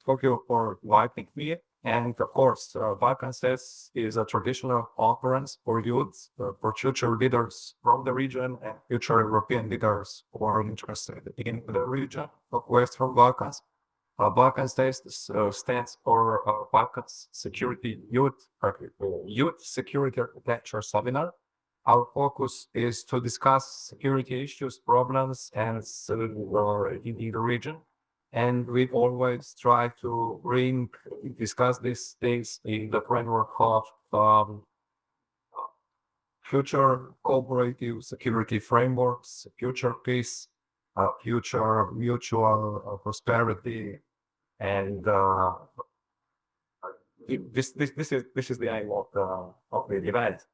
Thank you for inviting me. And of course, Balkans is a traditional conference for youth, for future leaders from the region and future European leaders who are interested in the region of Western Balkans. Balkan States stands for Balkans Security Youth Security Architecture Seminar. Our focus is to discuss security issues, problems, and in the region. And we always try to discuss these things in the framework of future cooperative security frameworks, future peace, future mutual prosperity, and this is the aim of the event.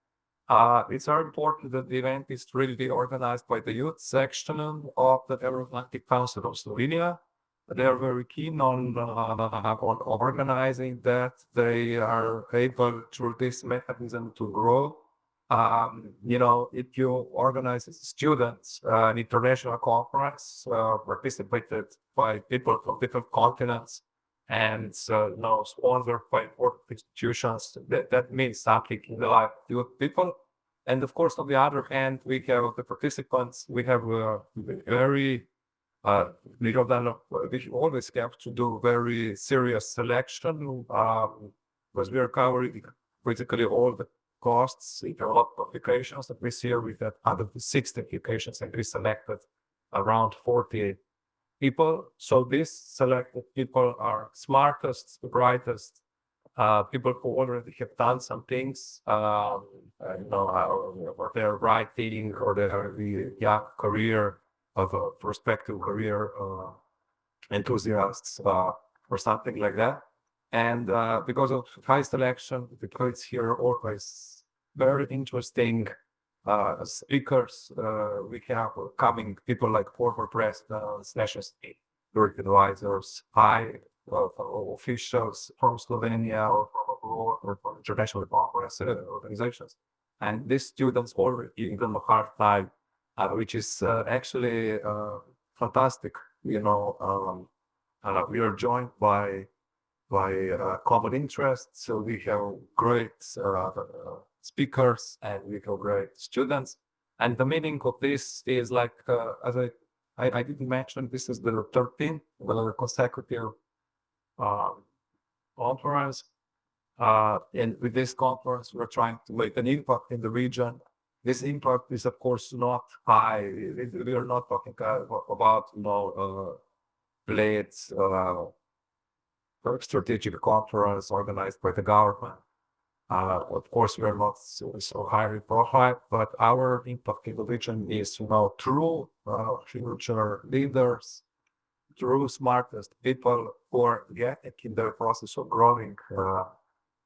It's very important that the event is really organized by the youth section of the Euro-Atlantic Council of Slovenia. They are very keen on organizing that. They are able through this mechanism to grow. If you organize as students an international conference participated by people from different continents and sponsored by important institutions, that means something in the life of people. And of course, on the other hand, we have the participants. We have very we always have to do very serious selection because we are covering basically all the costs in a lot of applications that we see here. We've got 160 applications and we selected around 40 people. So these selected people are smartest, brightest, people who already have done some things, or their writing or their young career of a prospective career enthusiasts or something like that. And because of high selection, the kids here always very interesting speakers. We have coming people like former presidents, national state advisors, high officials from Slovenia or from abroad or from international conference organizations. And these students already give them a hard time, which is actually fantastic. We are joined by common interests, so we have great speakers and we have great students. And the meaning of this is like, as I didn't mention, this is the 13th consecutive conference. And with this conference, we're trying to make an impact in the region. This impact is, of course, not high. We are not talking about, late strategic conference organized by the government. Of course, we are not so highly profile, but our impact in the region is, through future leaders, through smartest people who are getting in the process of growing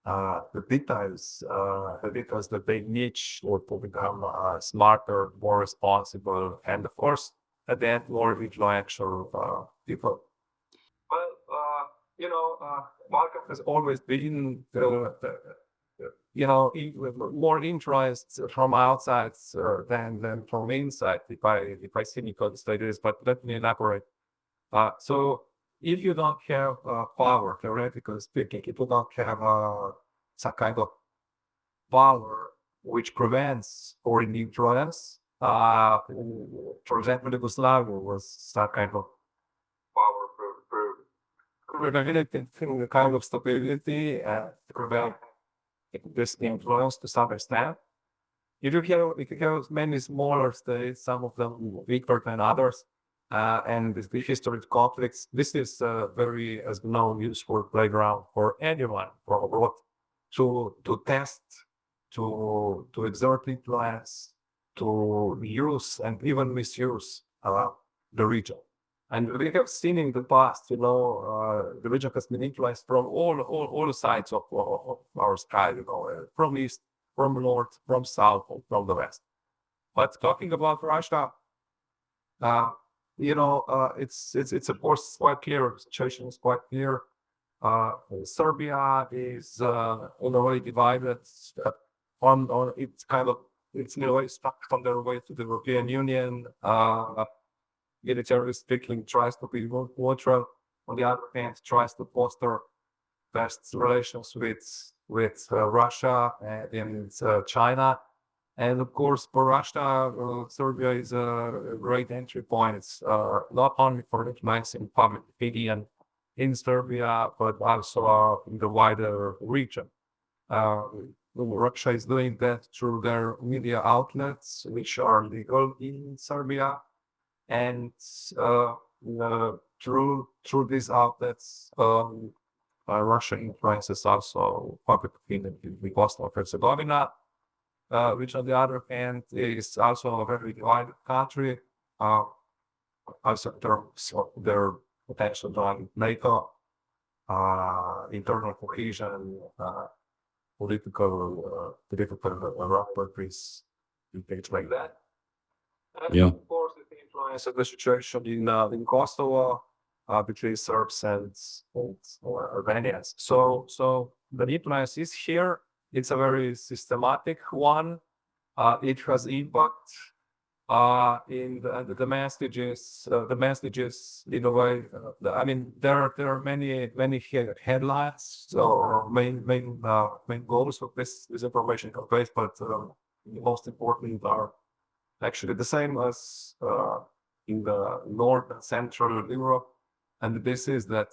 the details that they need to become smarter, more responsible, and of course, at the end, more influential people. Well, market has always been more interest from outside than from inside. If I cynically say this, but let me elaborate. So if you don't have power, theoretically speaking, if you don't have some kind of power which prevents foreign influence, for example, Yugoslavia was some kind of power preventing the kind of stability and prevent this influence to some extent. If you have many smaller states, some of them weaker than others, and the history of conflicts, this is very, as we know, useful playground for anyone from abroad to test, to exert influence, to use and even misuse the region. And we have seen in the past, the region has been influenced from all sides of our sky, from east, from north, from south, from the west. But talking about Russia, it's of course quite clear. The situation is quite clear. Serbia is in a way divided on it's in a way stuck on their way to the European Union. military speaking, tries to be more neutral. On the other hand, tries to foster best relations with Russia and China. And of course, for Russia, Serbia is a great entry point. It's not only for influencing public opinion in Serbia, but also in the wider region. Russia is doing that through their media outlets, which are legal in Serbia, and through these outlets, Russia influences also public opinion in Bosnia and Herzegovina, which on the other hand is also a very divided country, also in terms of their potential joining NATO, internal cohesion, political rivalries, and things like that. And Yeah. of course, the influence of the situation in Kosovo between Serbs and Albanians. So the influence is here. It's a very systematic one. It has impact in the messages. The messages, in a way. I mean, there are many headlines. So main goals of this information campaign, but the most important are actually the same as in the North and Central Europe, and this is that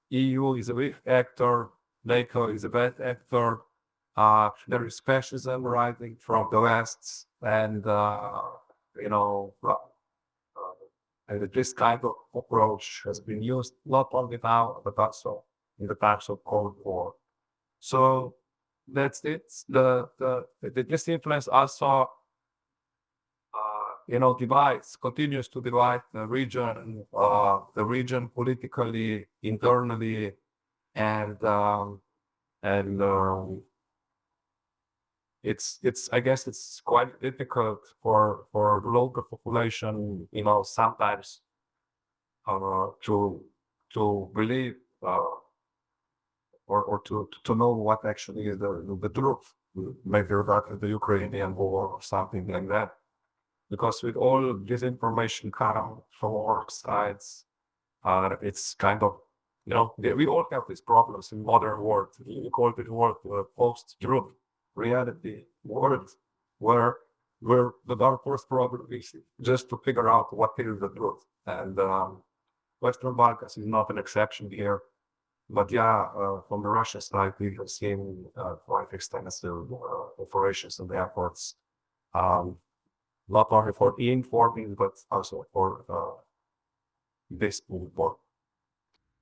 EU is a weak actor, NATO is a bad actor. There is fascism rising from the West, and and this kind of approach has been used not only now but also in the times of Cold War. So that's it. This influence also continues to divide the region politically, internally, and I guess it's quite difficult for the local population, sometimes to believe or to know what actually is the truth, maybe about the Ukrainian war or something like that. Because with all this information coming from all sides, it's kind of, we all have these problems in modern world. We call it world post-truth reality world, where the dark horse problem is just to figure out what is the truth. And Western Balkans is not an exception here. But from the Russian side, we have seen quite extensive operations and efforts. Not only for informing, but also for this report.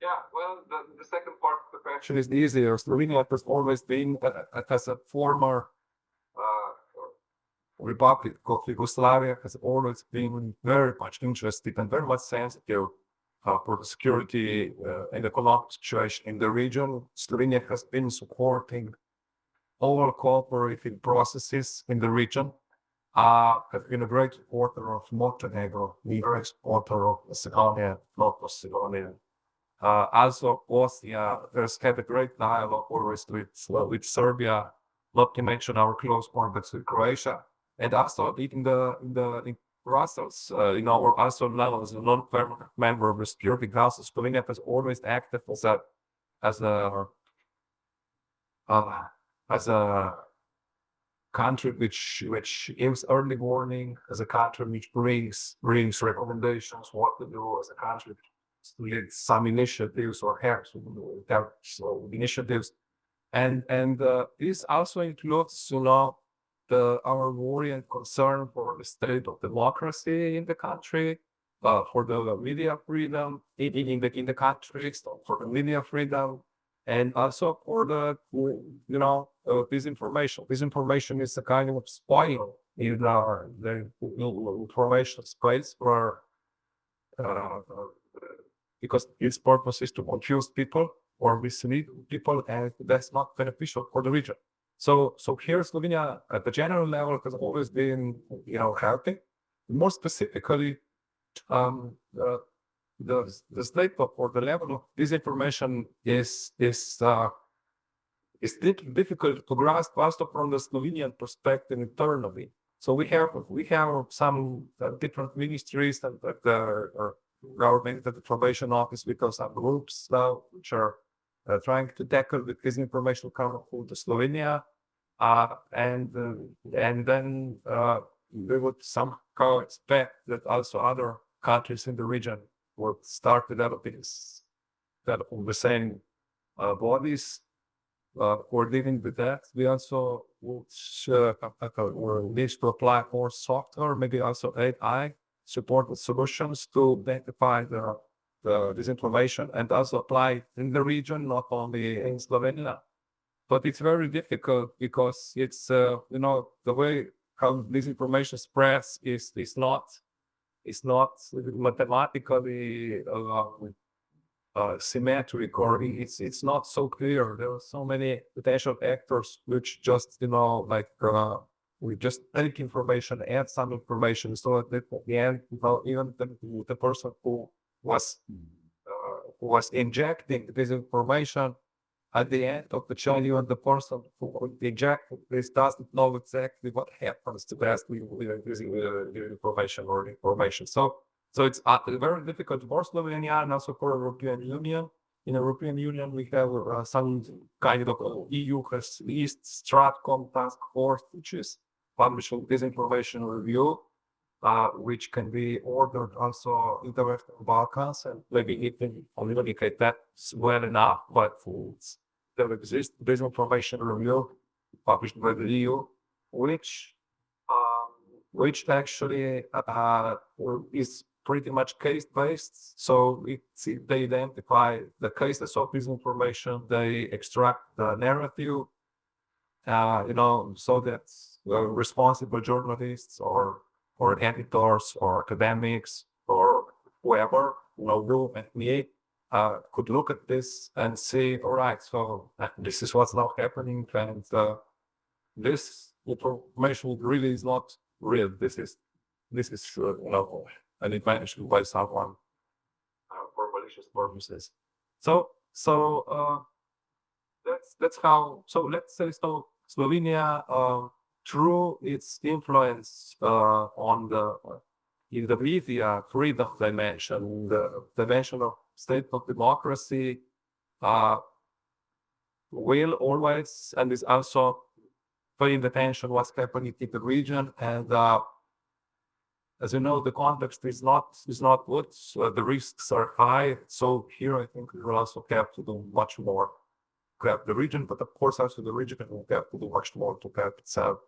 Yeah, well, the second part of the question is easier. Slovenia has always been, as a former Republic of Yugoslavia, has always been very much interested and very much sensitive for the security and economic situation in the region. Slovenia has been supporting all cooperative processes in the region. Has been a great supporter of Montenegro, a great supporter of Macedonia, North Macedonia. Also, Bosnia has had a great dialogue always with Serbia, not to mention our close borders with Croatia, and also in Brussels, also now as a non-permanent member of the Security Council. Slovenia has always acted as a country which gives early warning, as a country which brings recommendations what to do, as a country which leads some initiatives or has initiatives, and this also includes our worry and concern for the state of democracy in the country, for the media freedom in the country, for the media freedom. And also for the, disinformation. Disinformation is a kind of spoil in the information space where, because its purpose is to confuse people or mislead people, and that's not beneficial for the region. So here Slovenia at the general level has always been, helping. More specifically, the state of, or the level of disinformation is difficult to grasp also from the Slovenian perspective internally. So we have some different ministries and the government, the probation office, because some groups which are trying to tackle the disinformation coming from Slovenia, and then we would somehow expect that also other countries in the region would start developing the same bodies for dealing with that. We also would need to apply more software, maybe also AI supported solutions to identify the disinformation and also apply in the region, not only in Slovenia. But it's very difficult because it's the way how disinformation spreads is not mathematically symmetric, or it's not so clear. There are so many potential actors which just we just take information, add some information, so that at the end, even the person who was injecting this information, at the end of the chain, even the person who injected this doesn't know exactly what happens to that using the information or information. So it's very difficult for Slovenia and also for European Union. In the European Union, we have some kind of EU has East Stratcom task force, which is publishing disinformation review, which can be ordered also in the Western Balkans, and maybe even communicate that well enough. But there exists disinformation review published by the EU, which actually is pretty much case-based. So they identify the cases of disinformation, they extract the narrative, so that responsible journalists or editors or academics or whoever, you and me, could look at this and say, all right, so this is what's now happening, and this information really is not real. This is an invention by someone for malicious purposes. So that's how. So let's say Slovenia, through its influence on in the media freedom dimension, the dimension of state of democracy, will always and is also paying attention what's happening in the region. And as you know, the context is not good. So the risks are high. So here, I think we will also have to do much more to help the region, but of course also the region will have to do much more to help itself.